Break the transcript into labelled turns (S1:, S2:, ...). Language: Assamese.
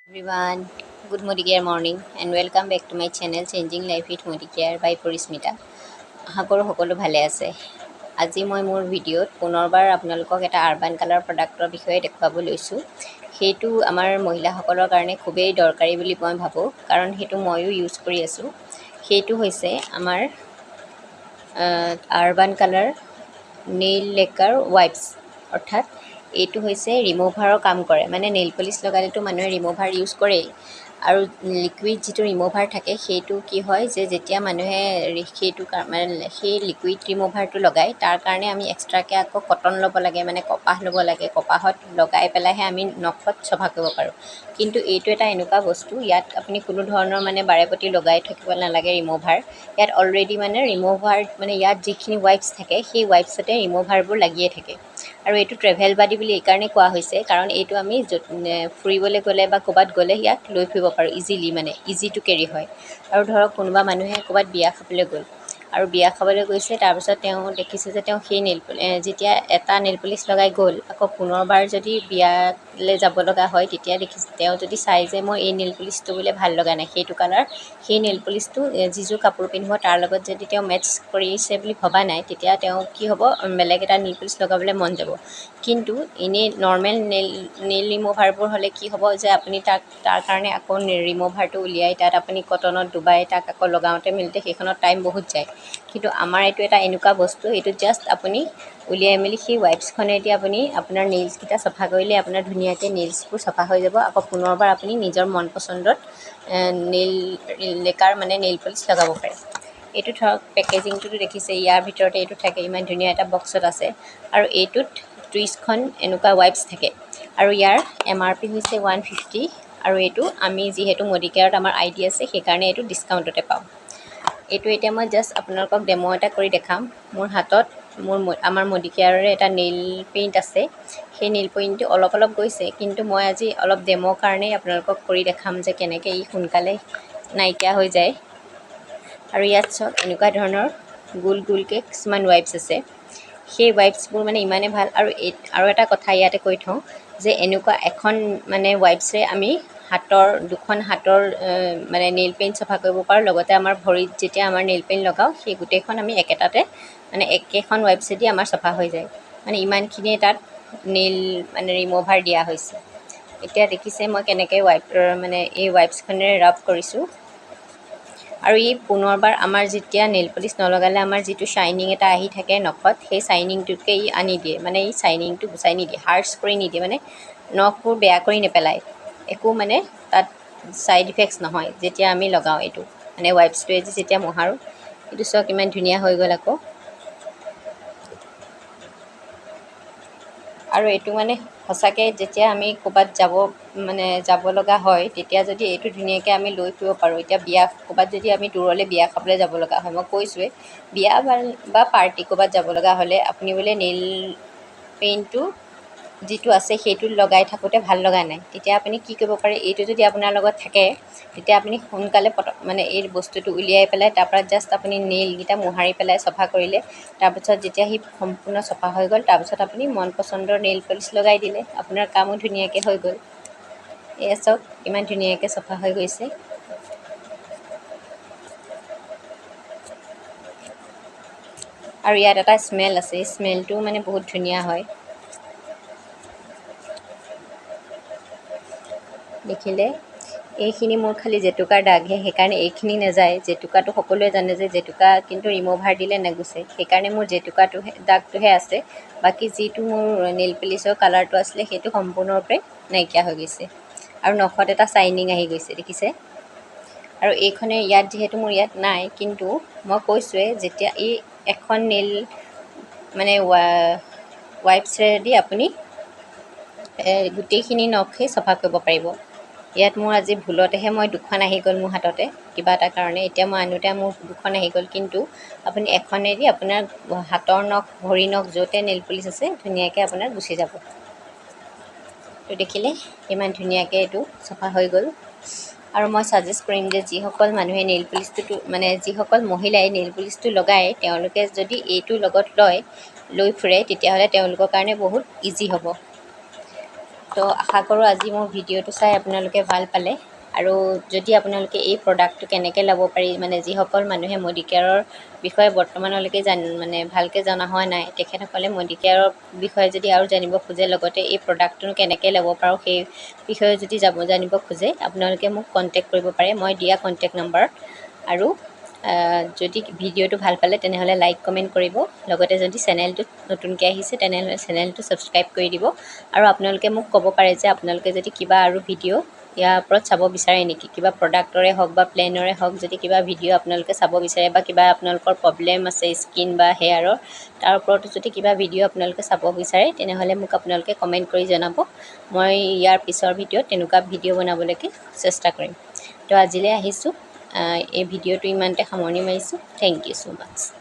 S1: Everyone, good Modicare morning and welcome back to my channel Changing Life with Modicare by Porismita. আশা কৰোঁ সকলো ভালে আছে। আজি মই মোৰ ভিডিঅ'ত পুনৰবাৰ আপোনালোকক এটা আৰবান কালাৰ প্ৰডাক্টৰ বিষয়ে দেখুৱাব লৈছোঁ। সেইটো আমাৰ মহিলাসকলৰ কাৰণে খুবেই দৰকাৰী বুলি মই ভাবোঁ, কাৰণ সেইটো ময়ো ইউজ কৰি আছোঁ। সেইটো হৈছে আমাৰ আৰবান কালাৰ নেইল লেকাৰ ৱাইপছ, অৰ্থাৎ এইটো হৈছে ৰিমুভাৰৰ কাম কৰে। মানে নেইল পলিচ লগালেতো মানুহে ৰিমুভাৰ ইউজ কৰেই, আৰু লিকুইড যিটো ৰিমুভাৰ থাকে সেইটো কি হয় যে যেতিয়া মানুহে সেইটো মানে সেই লিকুইড ৰিমুভাৰটো লগায়, তাৰ কাৰণে আমি এক্সট্ৰাকৈ আকৌ কটন ল'ব লাগে, মানে কপাহ ল'ব লাগে। কপাহত লগাই পেলাইহে আমি নখত চফা কৰিব পাৰোঁ। কিন্তু এইটো এটা এনেকুৱা বস্তু, ইয়াত আপুনি কোনো ধৰণৰ মানে বাৰেপতি লগাই থাকিব নালাগে ৰিমুভাৰ। ইয়াত অলৰেডি মানে ৰিমুভাৰ মানে ইয়াত যিখিনি ৱাইপছ থাকে সেই ৱাইপছতে ৰিমুভাৰবোৰ লাগিয়ে থাকে। আৰু এইটো ট্ৰেভেল বাডি বুলি এইকাৰণে কোৱা হৈছে, কাৰণ এইটো আমি ফুৰিবলৈ গ'লে বা ক'ৰবাত গ'লে ইয়াক লৈ ফুৰিব পাৰোঁ ইজিলি, মানে ইজি টু কেৰি হয়। আৰু ধৰক কোনোবা মানুহে ক'ৰবাত বিয়া খাবলৈ গ'ল, আৰু বিয়া খাবলৈ গৈছে, তাৰপিছত তেওঁ দেখিছে যে তেওঁ সেই যেতিয়া এটা নেইল পলিচ লগাই গ'ল, আকৌ পুনৰবাৰ যদি বিয়ালৈ যাব লগা হয়, তেতিয়া দেখিছে তেওঁ যদি চাই যে মই এই নেইল পলিচটো বোলে ভাল লগা নাই, সেইটো কালাৰ, সেই নেইল পলিচটো যিযোৰ কাপোৰ পিন্ধিব তাৰ লগত যদি তেওঁ মেটচ কৰিছে বুলি ভবা নাই, তেতিয়া তেওঁ কি হ'ব, বেলেগ এটা নেইল পলিচ লগাবলৈ মন যাব। কিন্তু এনেই নৰ্মেল নেইল ৰিমুভাৰবোৰ হ'লে কি হ'ব যে আপুনি তাৰ কাৰণে আকৌ ৰিমুভাৰটো উলিয়াই তাত আপুনি কটনত ডুবাই তাক আকৌ লগাওঁতে মেলোতে সেইখনত টাইম বহুত যায়। কিন্তু আমাৰ এইটো এটা এনেকুৱা বস্তু, এইটো জাষ্ট আপুনি উলিয়াই মেলি সেই ৱাইপছখনেদি আপুনি আপোনাৰ নেইলছকেইটা চফা কৰিলে আপোনাৰ ধুনীয়াকৈ নেইলছবোৰ চফা হৈ যাব। আকৌ পুনৰবাৰ আপুনি নিজৰ মন পচন্দত নেইল লেকাৰ মানে নেইল পলিচ লগাব পাৰে। এইটো ধৰক পেকেজিংটোতো দেখিছে, ইয়াৰ ভিতৰতে এইটো থাকে, ইমান ধুনীয়া এটা বক্সত আছে। আৰু এইটোত 30খন এনেকুৱা ৱাইপছ থাকে, আৰু ইয়াৰ MRP হৈছে 150। আৰু এইটো আমি যিহেতু মডিকেয়াৰত আমাৰ ID আছে, সেইকাৰণে এইটো ডিছকাউণ্টতে পাওঁ। এইটো এতিয়া মই জাষ্ট আপোনালোকক ডেমো এটা কৰি দেখাম। মোৰ হাতত আমাৰ মডিকেয়াৰৰে এটা নেইল পেইণ্ট আছে। সেই নেইল পেইণ্টটো অলপ অলপ গৈছে, কিন্তু মই আজি অলপ ডেমোৰ কাৰণেই আপোনালোকক কৰি দেখাম যে কেনেকৈ ই সোনকালে নাইকিয়া হৈ যায়। আৰু ইয়াত চব এনেকুৱা ধৰণৰ গোল গোলকৈ কিছুমান ৱাইপছ আছে। সেই ৱাইপছবোৰ মানে ইমানেই ভাল। আৰু এটা কথা ইয়াতে কৈ থওঁ যে এনেকুৱা এখন মানে ৱাইপছে আমি দুখন হাতৰ মানে নেইল পেইণ্ট চফা কৰিব পাৰোঁ। লগতে আমাৰ ভৰিত যেতিয়া আমাৰ নেইল পেইণ্ট লগাওঁ, সেই গোটেইখন আমি একেটাতে মানে একেখন ৱাইপছেদি আমাৰ চফা হৈ যায়। মানে ইমানখিনিয়ে তাত নেইল মানে ৰিমুভাৰ দিয়া হৈছে। এতিয়া দেখিছে মই কেনেকৈ এই ৱাইপছখনেৰে ৰাব কৰিছোঁ। আৰু ই পুনৰবাৰ আমাৰ যেতিয়া নেইল পলিচ নলগালে আমাৰ যিটো শ্বাইনিং এটা আহি থাকে নখত, সেই শ্বাইনিংটোকে ই আনি দিয়ে, মানে এই শ্বাইনিংটো গুচাই নিদিয়ে, হাৰ্চ কৰি নিদিয়ে, মানে নখবোৰ বেয়া কৰি নেপেলায়। একো মানে তাত ছাইড ইফেক্টছ নহয় যেতিয়া আমি লগাওঁ এইটো, মানে ৱাইপছটোৱেদি যেতিয়া মোহাৰোঁ। এইটো চাওক ইমান ধুনীয়া হৈ গ'ল আকৌ। আৰু এইটো মানে সঁচাকৈ যেতিয়া আমি ক'ৰবাত যাব লগা হয়, তেতিয়া যদি এইটো ধুনীয়াকৈ আমি লৈ ফুৰিব পাৰোঁ। এতিয়া ক'ৰবাত যদি আমি দূৰলৈ বিয়া খাবলৈ যাব লগা হয়, মই কৈছোঁৱে, বিয়া বা পাৰ্টি ক'ৰবাত যাব লগা হ'লে আপুনি বোলে নেইল পেইণ্টটো যিটো আছে সেইটো লগাই থাকোঁতে ভাল লগা নাই, তেতিয়া আপুনি কি কৰিব পাৰে, এইটো যদি আপোনাৰ লগত থাকে, তেতিয়া আপুনি সোনকালে মানে এই বস্তুটো উলিয়াই পেলাই তাৰপৰা জাষ্ট আপুনি নেইলকেইটা মোহাৰি পেলাই চফা কৰিলে। তাৰপিছত যেতিয়া সি সম্পূৰ্ণ চফা হৈ গ'ল, তাৰপিছত আপুনি মন পচন্দৰ নেইল পলিচ লগাই দিলে, আপোনাৰ কামো ধুনীয়াকৈ হৈ গ'ল। এয়া চাওক ইমান ধুনীয়াকৈ চফা হৈ গৈছে। আৰু ইয়াত এটা স্মেল আছে, এই স্মেলটোও মানে বহুত ধুনীয়া হয়। দেখিলে এইখিনি মোৰ খালি জেতুকাৰ দাগহে, সেইকাৰণে এইখিনি নাযায়। জেতুকাটো সকলোৱে জানে যে জেতুকা কিন্তু ৰিমুভাৰ দিলে নেগুচে, সেইকাৰণে মোৰ দাগটোহে আছে। বাকী যিটো মোৰ নেইল পলিচৰ কালাৰটো আছিলে সেইটো সম্পূৰ্ণৰূপে নাইকিয়া হৈ গৈছে। আৰু নখত এটা শ্বাইনিং আহি গৈছে, দেখিছে। আৰু এইখনে যিহেতু মোৰ ইয়াত নাই, কিন্তু মই কৈছোঁৱে যেতিয়া এই এখন নেইল মানে ৱাইপছেদি আপুনি গোটেইখিনি নখেই চফা কৰিব পাৰিব। ইয়াত মোৰ আজি ভুলতেহে মই দুখন আহি গ'ল মোৰ হাততে, কিবা এটা কাৰণে। এতিয়া মই আনোতে মোৰ দুখন আহি গ'ল, কিন্তু আপুনি এখনেদি আপোনাৰ হাতৰ নখ, ভৰি নখ, য'তে নেইল পলিচ আছে ধুনীয়াকৈ আপোনাৰ গুচি যাব। তো দেখিলে ইমান ধুনীয়াকৈ এইটো চফা হৈ গ'ল। আৰু মই ছাজেষ্ট কৰিম যে যিসকল মানুহে যিসকল মহিলাই নেইল পলিচটো লগায়, তেওঁলোকে যদি এইটো লগত লৈ ফুৰে, তেতিয়াহ'লে তেওঁলোকৰ কাৰণে বহুত ইজি হ'ব। তো আশা কৰোঁ আজি মোৰ ভিডিঅ'টো চাই আপোনালোকে ভাল পালে আৰু যদি আপোনালোকে এই প্ৰডাক্টটো কেনেকৈ ল'ব পাৰি মানে যিসকল মানুহে মডিকেয়াৰৰ বিষয়ে বৰ্তমানলৈকে মানে ভালকৈ জনা হোৱা নাই তেখেতসকলে মডিকেয়াৰৰ বিষয়ে যদি আৰু জানিব খোজে লগতে এই প্ৰডাক্টটো কেনেকৈ ল'ব পাৰোঁ সেই বিষয়ে যদি জানিব খোজে আপোনালোকে মোক কণ্টেক্ট কৰিব পাৰে মই দিয়া কণ্টেক্ট নম্বৰত আৰু যদি ভিডিঅ'টো ভাল পালে তেনেহ'লে লাইক কমেণ্ট কৰিব লগতে যদি চেনেলটোত নতুনকৈ আহিছে তেনেহ'লে চেনেলটো ছাবস্ক্ৰাইব কৰি দিব আৰু আপোনালোকে মোক ক'ব পাৰে যে আপোনালোকে যদি কিবা আৰু ভিডিঅ' ইয়াৰ ওপৰত চাব বিচাৰে নেকি কিবা প্ৰডাক্টৰে হওক বা প্লেনৰে হওক যদি কিবা ভিডিঅ' আপোনালোকে চাব বিচাৰে বা কিবা আপোনালোকৰ প্ৰব্লেম আছে স্কিন বা হেয়াৰৰ তাৰ ওপৰতো যদি কিবা ভিডিঅ' আপোনালোকে চাব বিচাৰে তেনেহ'লে মোক আপোনালোকে কমেণ্ট কৰি জনাব মই ইয়াৰ পিছৰ ভিডিঅ'ত তেনেকুৱা ভিডিঅ' বনাবলৈকে চেষ্টা কৰিম তো আজিলৈ আহিছোঁ এই ভিডিঅ'টো ইমানতে সামৰণি মাৰিছোঁ থেংক ইউ ছ' মাছ